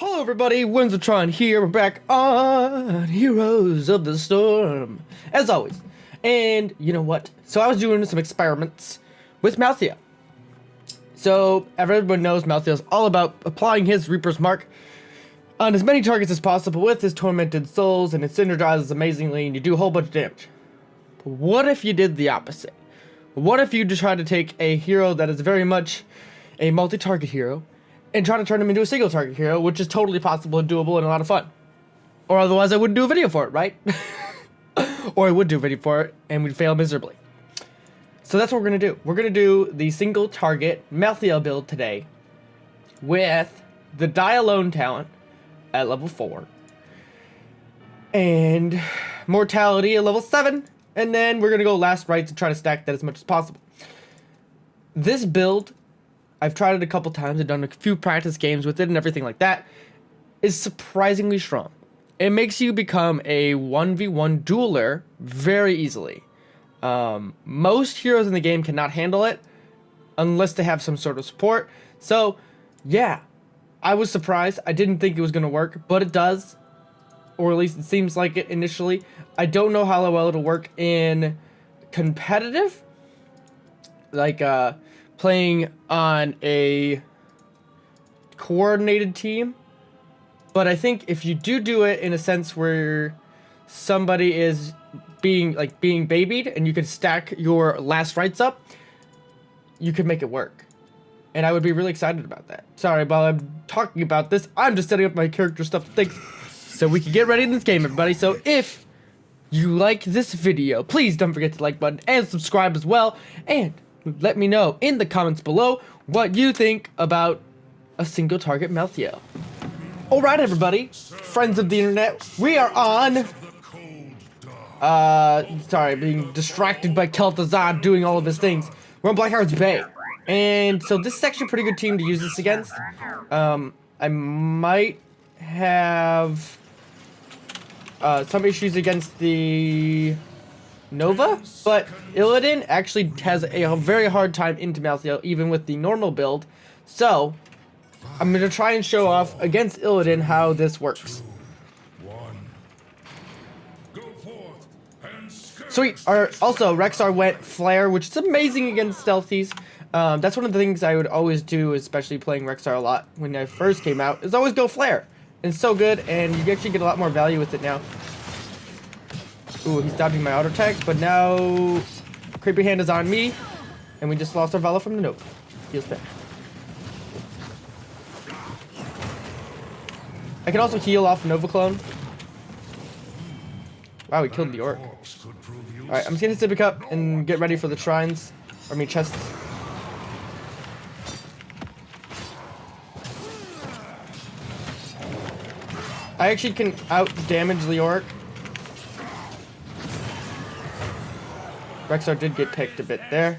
Hello everybody, Wenzeltron here. We're back on Heroes of the Storm, as always. And you know what? So I was doing some experiments with Malthael. So everyone knows Malthael is all about applying his Reaper's Mark on as many targets as possible with his Tormented Souls, and it synergizes amazingly, and you do a whole bunch of damage. But what if you did the opposite? What if you just tried to take a hero that is very much a multi-target hero and try to turn him into a single target hero, which is totally possible and doable and a lot of fun? Or otherwise I wouldn't do a video for it, right? Or I would do a video for it and we'd fail miserably. So that's what we're going to do. We're going to do the single target Malthael build today with the Die Alone talent at level 4 and Mortality at level 7, and then we're going to go last rites and try to stack that as much as possible. This build, I've tried it a couple times, I've done a few practice games with it and everything like that, is surprisingly strong. It makes you become a 1v1 dueler very easily. Most heroes in the game cannot handle it unless they have some sort of support. So yeah, I was surprised. I didn't think it was going to work, but it does. Or at least it seems like it initially. I don't know how well it'll work in competitive. Like, playing on a coordinated team. But I think if you do it in a sense where somebody is being babied and you can stack your last rites up, you can make it work. And I would be really excited about that. Sorry, while I'm talking about this, I'm just setting up my character stuff to think so we can get ready in this game, everybody. So if you like this video, please don't forget to like button and subscribe as well. And let me know in the comments below what you think about a single target Malthael. Alright everybody, friends of the internet, we are on... sorry, being distracted by Kel'Thuzad doing all of his things. We're on Blackheart's Bay. And so this is actually a pretty good team to use this against. I might have some issues against the Nova, but Illidan actually has a very hard time into Malthael, even with the normal build. So I'm going to try and show off against Illidan how this works. Sweet. Also, Rexxar went Flare, which is amazing against Stealthies. That's one of the things I would always do, especially playing Rexxar a lot when I first came out, is always go Flare. It's so good, and you actually get a lot more value with it now. Ooh, he's dodging my auto attack, but now Creepy Hand is on me, and we just lost our Vala from the Nova. Feels bad. I can also heal off Nova Clone. Wow, we killed the Orc. Alright, I'm just gonna hit Sippy Cup and get ready for the shrines. I mean, chests. I actually can out-damage the Orc. Rexxar did get picked a bit there.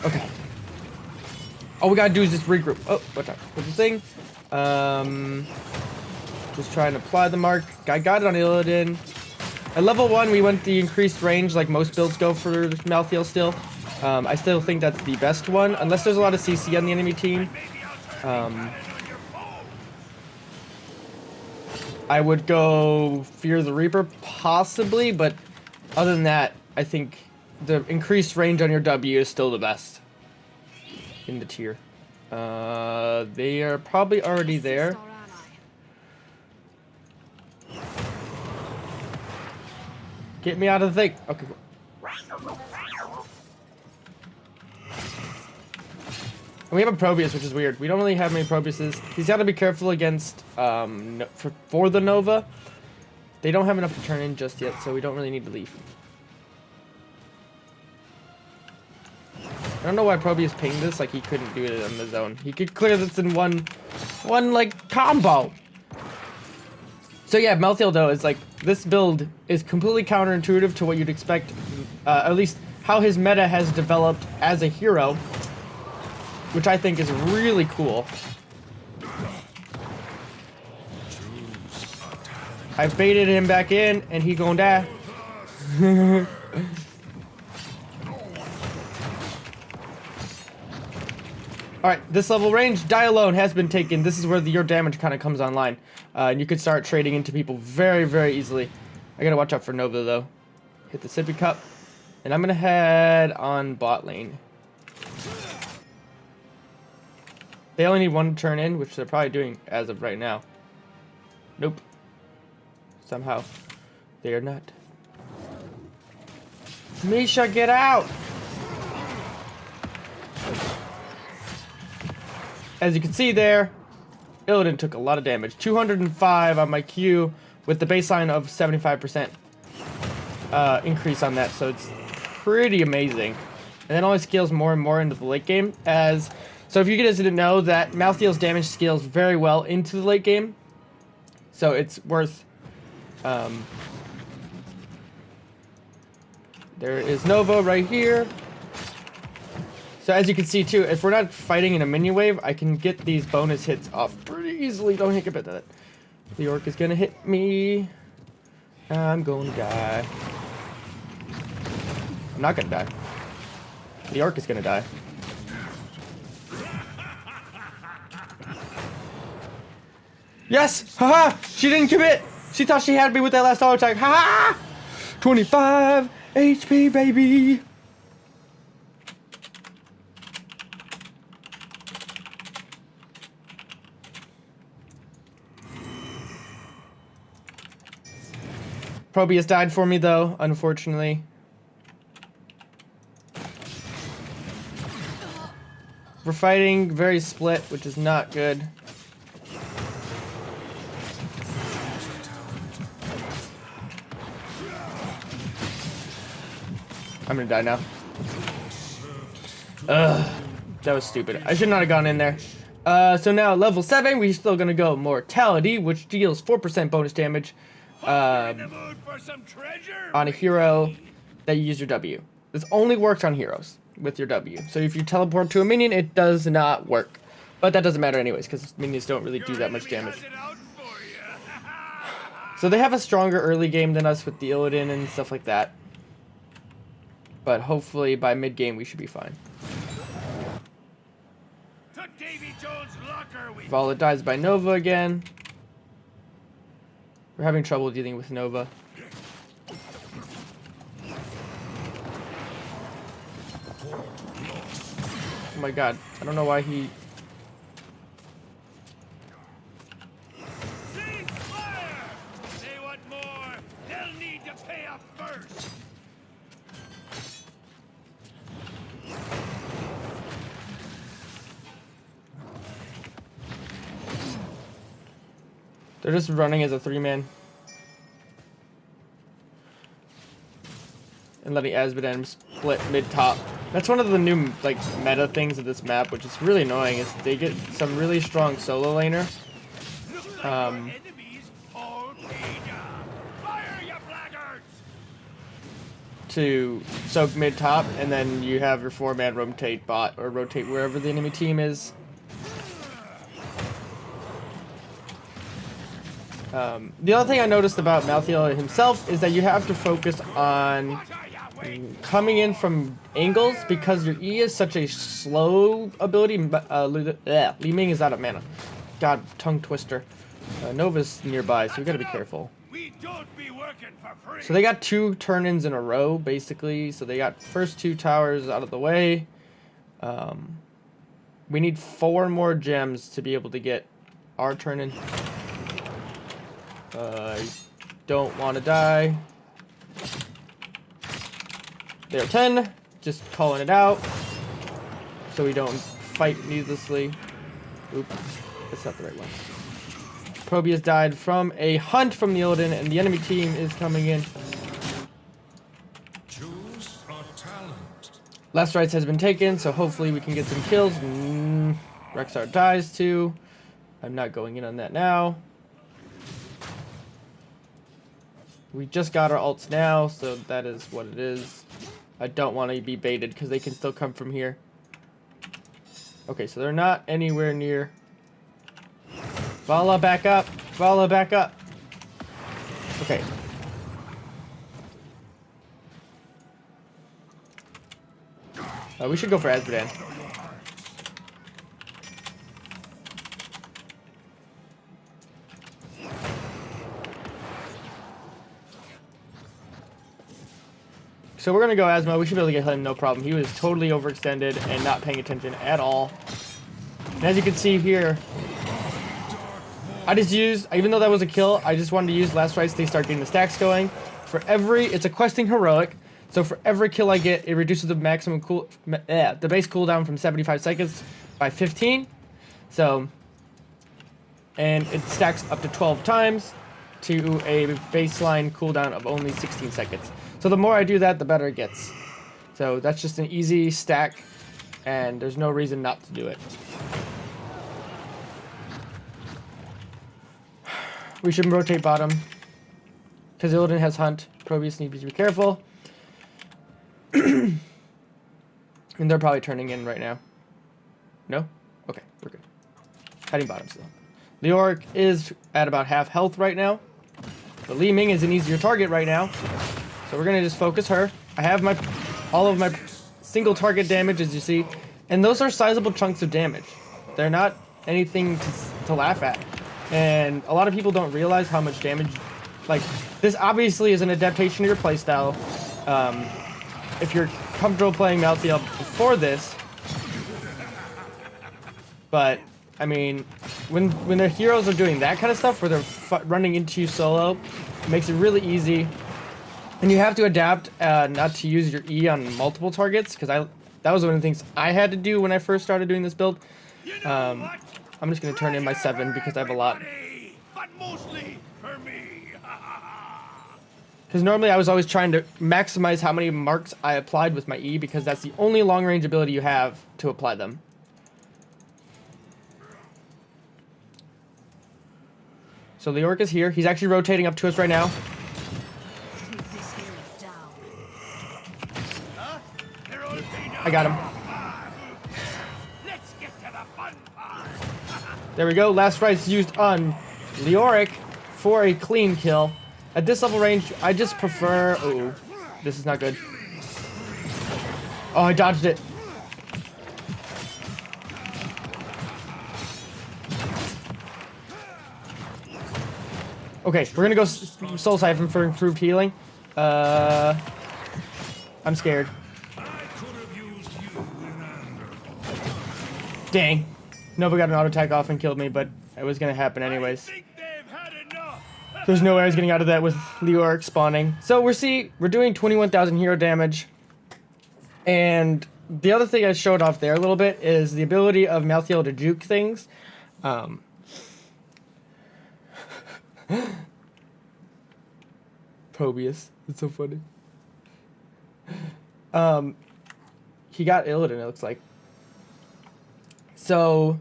Okay. All we gotta do is just regroup. Oh, what's the thing? Just try and apply the mark. I got it on Illidan. At level 1, we went the increased range like most builds go for Malthael still. I still think that's the best one, unless there's a lot of CC on the enemy team. I would go Fear the Reaper, possibly, but other than that, I think the increased range on your W is still the best in the tier. They are probably already there. Get me out of the thing. Okay, cool. And we have a Probius, which is weird. We don't really have many Probiuses. He's got to be careful against, for the Nova. They don't have enough to turn in just yet, so we don't really need to leave. I don't know why Probius pinged this, like he couldn't do it on his own. He could clear this in one like, combo. So yeah, Malthael though is like, this build is completely counterintuitive to what you'd expect, at least how his meta has developed as a hero, which I think is really cool. I baited him back in, and he gonna die. Alright, this level range, die alone, has been taken. This is where your damage kind of comes online. And you can start trading into people very, very easily. I gotta watch out for Nova, though. Hit the sippy cup. And I'm gonna head on bot lane. They only need one turn in, which they're probably doing as of right now. Nope. Somehow. They are not. Misha, get out! As you can see there, Illidan took a lot of damage. 205 on my Q with the baseline of 75% increase on that, so it's pretty amazing. And it only scales more and more into the late game. So if you guys didn't know that Malthael's damage scales very well into the late game, so it's worth. There is Nova right here. So as you can see too, if we're not fighting in a minion wave, I can get these bonus hits off pretty easily. Don't hit about that. The orc is gonna hit me. I'm gonna die. I'm not gonna die. The orc is gonna die. Yes! Haha! She didn't commit! She thought she had me with that last auto attack. Haha! 25 HP, baby! Probius died for me though, unfortunately. We're fighting very split, which is not good. I'm gonna die now. Ugh, that was stupid. I should not have gone in there. So now level 7, we're still gonna go Mortality, which deals 4% bonus damage on a hero that you use your W. This only works on heroes with your W. So if you teleport to a minion, it does not work. But that doesn't matter anyways, because minions don't really do that much damage. So they have a stronger early game than us with the Illidan and stuff like that. But hopefully by mid game we should be fine. Vala dies by Nova again. We're having trouble dealing with Nova. Oh my god, I don't know why he... They're just running as a 3-man. And letting Azmodan split mid-top. That's one of the new, like, meta things of this map, which is really annoying, is they get some really strong solo laner. To soak mid-top, and then you have your 4-man rotate bot, or rotate wherever the enemy team is. The other thing I noticed about Malthael himself is that you have to focus on coming in from angles because your E is such a slow ability. Li Ming is out of mana. God, tongue twister. Nova's nearby, so we gotta be careful. So they got 2 turn-ins in a row, basically. So they got first 2 towers out of the way. We need 4 more gems to be able to get our turn-in. I don't want to die. There, 10. Just calling it out. So we don't fight needlessly. Oop. That's not the right one. Probius died from a hunt from the Illidan, and the enemy team is coming in. Last rights has been taken, so hopefully we can get some kills. Rexar dies too. I'm not going in on that now. We just got our ults now, so that is what it is. I don't want to be baited because they can still come from here. Okay, so they're not anywhere near. Vala, back up. Vala, back up. Okay. We should go for Azmodan. So we're gonna go Asmo. We should be able to get him no problem. He was totally overextended and not paying attention at all. And as you can see here, I just used, even though that was a kill, I just wanted to use last rites. They start getting the stacks going. For every, it's a questing heroic. So for every kill I get, it reduces the maximum the base cooldown from 75 seconds by 15. So, and it stacks up to 12 times to a baseline cooldown of only 16 seconds. So the more I do that, the better it gets. So that's just an easy stack, and there's no reason not to do it. We should rotate bottom, because Illidan has Hunt. Probius needs to be careful. And they're probably turning in right now. No? Okay, we're good. Heading bottom still. Leoric is at about half health right now. But Li Ming is an easier target right now. So we're gonna just focus her. I have all of my single target damage, as you see. And those are sizable chunks of damage. They're not anything to laugh at. And a lot of people don't realize how much damage, like, this obviously is an adaptation to your playstyle. If you're comfortable playing Malthael before this, but I mean, when the heroes are doing that kind of stuff, where they're running into you solo, it makes it really easy. And you have to adapt not to use your E on multiple targets, because that was one of the things I had to do when I first started doing this build. I'm just gonna turn in my 7 because I have a lot. Because normally I was always trying to maximize how many marks I applied with my E, because that's the only long-range ability you have to apply them. So Leoric is here. He's actually rotating up to us right now. I got him. There we go. Last rites used on Leoric for a clean kill. At this level range, I just prefer... Oh, this is not good. Oh, I dodged it. Okay, we're gonna go Soul Siphon for improved healing. I'm scared. Dang. Nova got an auto attack off and killed me, but it was gonna happen anyways. There's no way I was getting out of that with Leoric spawning. So we're doing 21,000 hero damage. And the other thing I showed off there a little bit is the ability of Malthael to juke things. Probius. It's so funny. He got Illidan, it looks like. So,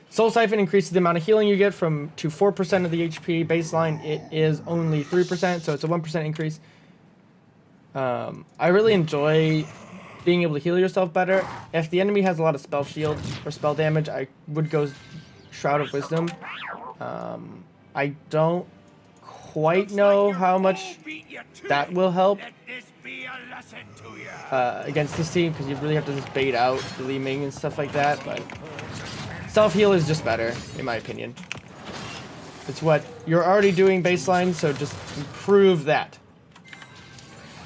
Soul Siphon increases the amount of healing you get to 4% of the HP. Baseline, it is only 3%, so it's a 1% increase. I really enjoy being able to heal yourself better. If the enemy has a lot of spell shield or spell damage, I would go Shroud of Wisdom. I don't quite know how much that will help against this team, because you really have to just bait out the Li Ming and stuff like that, but self-heal is just better, in my opinion. It's what you're already doing baseline, so just improve that.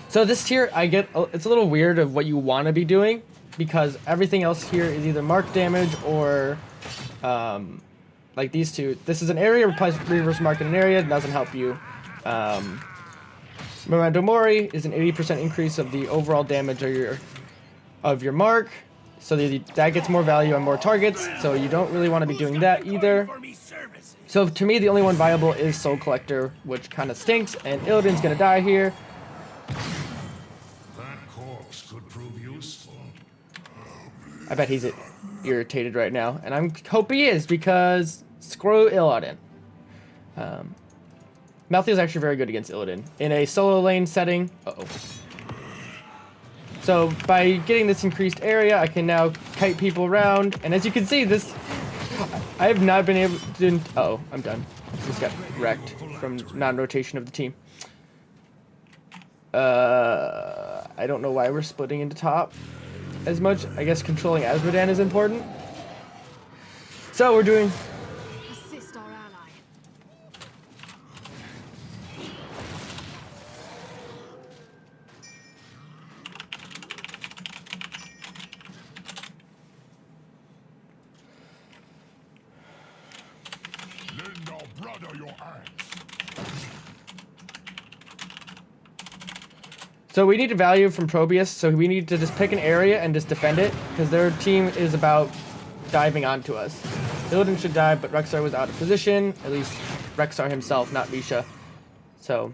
So this tier, it's a little weird of what you want to be doing, because everything else here is either mark damage or, like these two. This is an area, reverse mark in an area, it doesn't help you. Memento Mori is an 80% increase of the overall damage of your mark, so that gets more value on more targets, so you don't really want to be doing that either. So to me, the only one viable is Soul Collector, which kind of stinks, and Illidan's gonna die here. That corpse could prove useful. I bet he's irritated right now, and I hope he is, because screw Illidan. Malthael's actually very good against Illidan in a solo lane setting. So by getting this increased area, I can now kite people around, and as you can see, I have not been able to... I'm done. Just got wrecked from non-rotation of the team. I don't know why we're splitting into top as much. I guess controlling Azmodan is important. So we're doing... Assist our ally. So we need a value from Probius, so we need to just pick an area and just defend it, because their team is about diving onto us. Illidan should die, but Rexar was out of position. At least Rexar himself, not Misha. So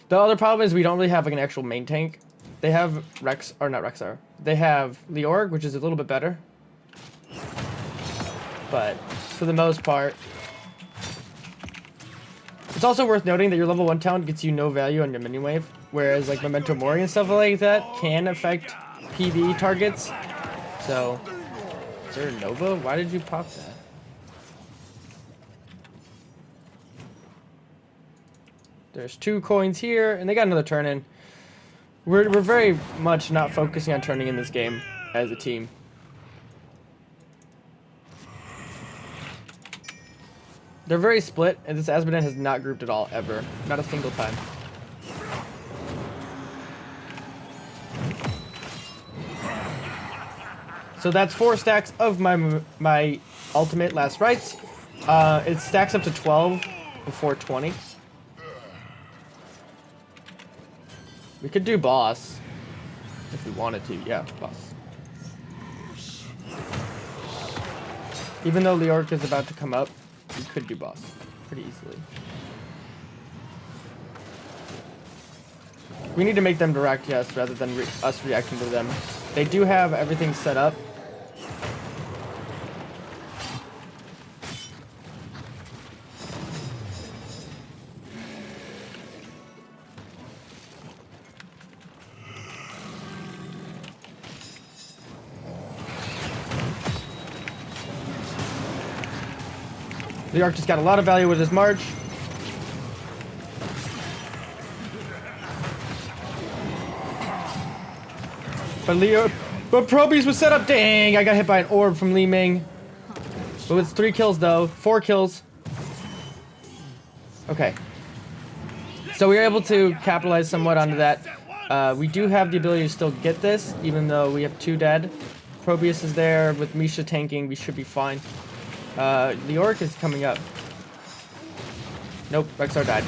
the other problem is we don't really have like an actual main tank. They have not Rexar. They have Leorg, which is a little bit better. But for the most part, it's also worth noting that your level 1 talent gets you no value on your minion wave, whereas like Memento Mori and stuff like that can affect PV targets. So, is there a Nova? Why did you pop that? There's 2 coins here, and they got another turn in. We're very much not focusing on turning in this game as a team. They're very split, and this Asmodean has not grouped at all, ever. Not a single time. So that's 4 stacks of my ultimate last rites. It stacks up to 12 before 20. We could do boss if we wanted to. Yeah, boss. Even though Leorg is about to come up, we could do boss pretty easily. We need to make them direct us rather than us reacting to them. They do have everything set up. The Arc just got a lot of value with his march. But Probius was set up. Dang, I got hit by an orb from Li Ming. But it's 3 kills though, 4 kills. Okay. So we were able to capitalize somewhat onto that. We do have the ability to still get this, even though we have 2 dead. Probius is there with Misha tanking. We should be fine. The Orc is coming up. Nope, Rexar died.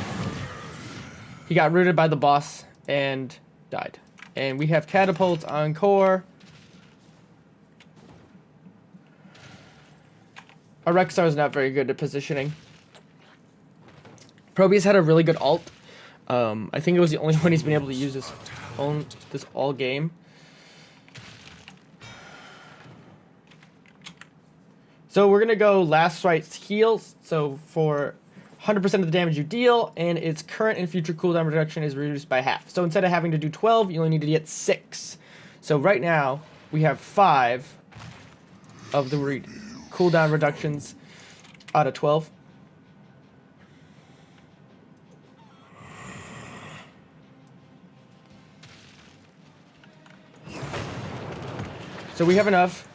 He got rooted by the boss and died. And we have catapults on core. Our Rexar is not very good at positioning. Probius had a really good ult. I think it was the only one he's been able to use this all game. So we're gonna go last rites heals. So for 100% of the damage you deal, and its current and future cooldown reduction is reduced by half. So instead of having to do 12, you only need to get 6. So right now we have 5 of the cooldown reductions out of 12. So we have enough.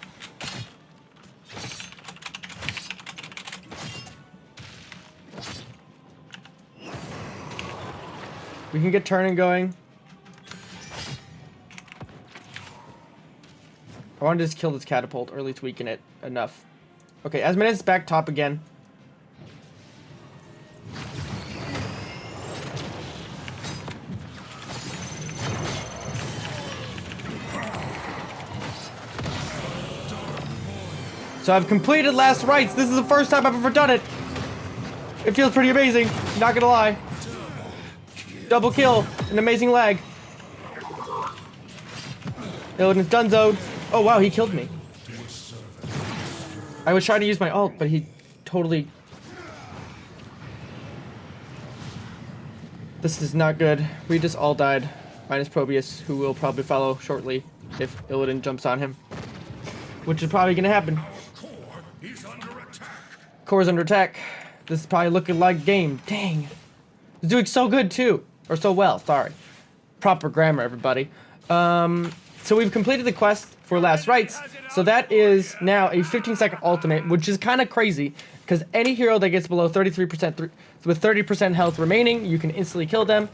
We can get turning going. I wanted to just kill this catapult, or at least weaken it enough. Okay, Asmodean's back top again. So I've completed last rites. This is the first time I've ever done it. It feels pretty amazing, not gonna lie. Double kill, an amazing lag. Illidan's dunzoed. Oh wow, he killed me. I was trying to use my ult, but he totally... This is not good. We just all died. Minus Probius, who will probably follow shortly if Illidan jumps on him. Which is probably gonna happen. Core's under attack. This is probably looking like game. Dang. He's doing so good too. Or so well, sorry. Proper grammar, everybody. So we've completed the quest for last rites. So that is now a 15-second ultimate, which is kind of crazy, because any hero that gets below 33% with 30% health remaining, you can instantly kill them.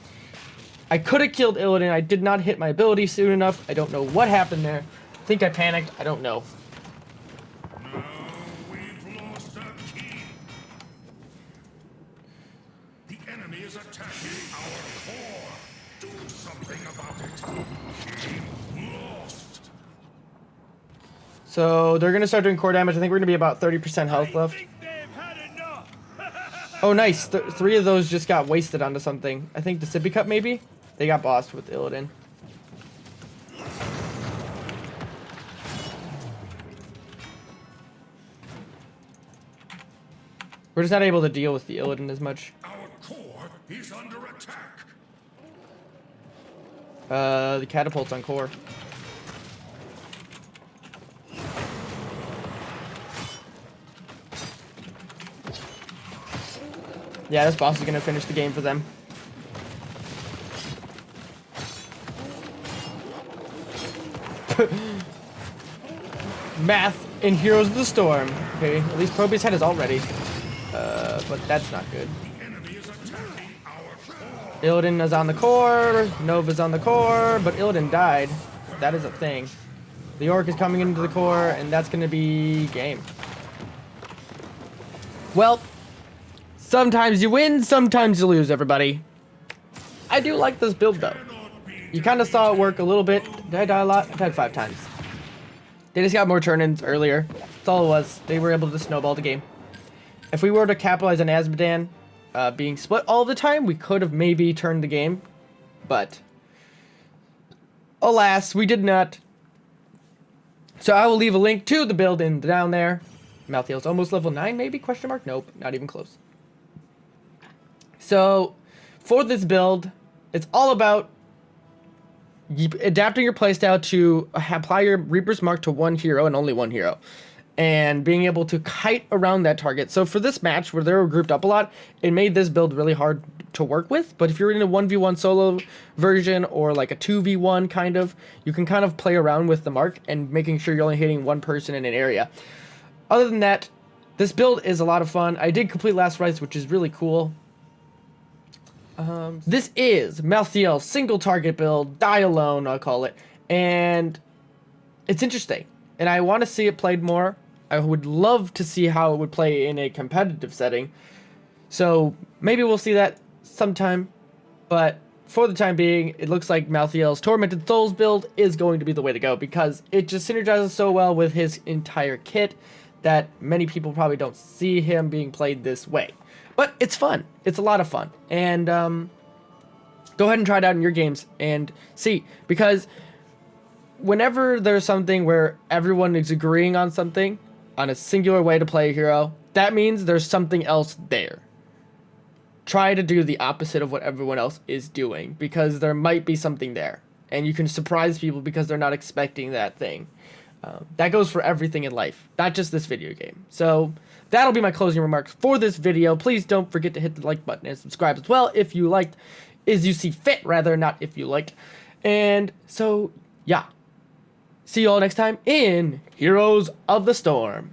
I could have killed Illidan. I did not hit my ability soon enough. I don't know what happened there. I think I panicked. I don't know. So they're gonna start doing core damage. I think we're gonna be about 30% health left. Oh, nice. 3 of those just got wasted onto something. I think the sippy cup maybe. They got bossed with Illidan. We're just not able to deal with the Illidan as much. Our core is under attack. The catapult's on core. Yeah, this boss is gonna finish the game for them. Math in Heroes of the Storm. Okay, at least Proby's head is all ready. But that's not good. Illidan is on the core, Nova's on the core, but Illidan died. That is a thing. The Orc is coming into the core, and that's gonna be game. Well, sometimes you win, sometimes you lose, everybody. I do like this build, though. You kind of saw it work a little bit. Did I die a lot? I died 5 times. They just got more turn-ins earlier. That's all it was. They were able to snowball the game. If we were to capitalize on Azmodan being split all the time, we could have maybe turned the game. But, alas, we did not. So I will leave a link to the build down there. Malthael's almost level 9, maybe? Question mark? Nope, not even close. So, for this build, it's all about adapting your playstyle to apply your Reaper's Mark to one hero and only one hero. And being able to kite around that target. So for this match, where they were grouped up a lot, it made this build really hard to work with. But if you're in a 1v1 solo version, or like a 2v1 kind of, you can kind of play around with the mark and making sure you're only hitting one person in an area. Other than that, this build is a lot of fun. I did complete Last Rites, which is really cool. This is Malthael's single target build, die alone, I'll call it. And it's interesting. And I want to see it played more. I would love to see how it would play in a competitive setting. So maybe we'll see that sometime. But for the time being, it looks like Malthael's Tormented Souls build is going to be the way to go, because it just synergizes so well with his entire kit that many people probably don't see him being played this way. But it's fun. It's a lot of fun. And go ahead and try it out in your games and see. Because whenever there's something where everyone is agreeing on something, on a singular way to play a hero, that means there's something else there. Try to do the opposite of what everyone else is doing, because there might be something there. And you can surprise people because they're not expecting that thing. That goes for everything in life, not just this video game. So that'll be my closing remarks for this video. Please don't forget to hit the like button and subscribe as well if you liked, as you see fit, rather, not if you liked. And so, yeah. See you all next time in Heroes of the Storm.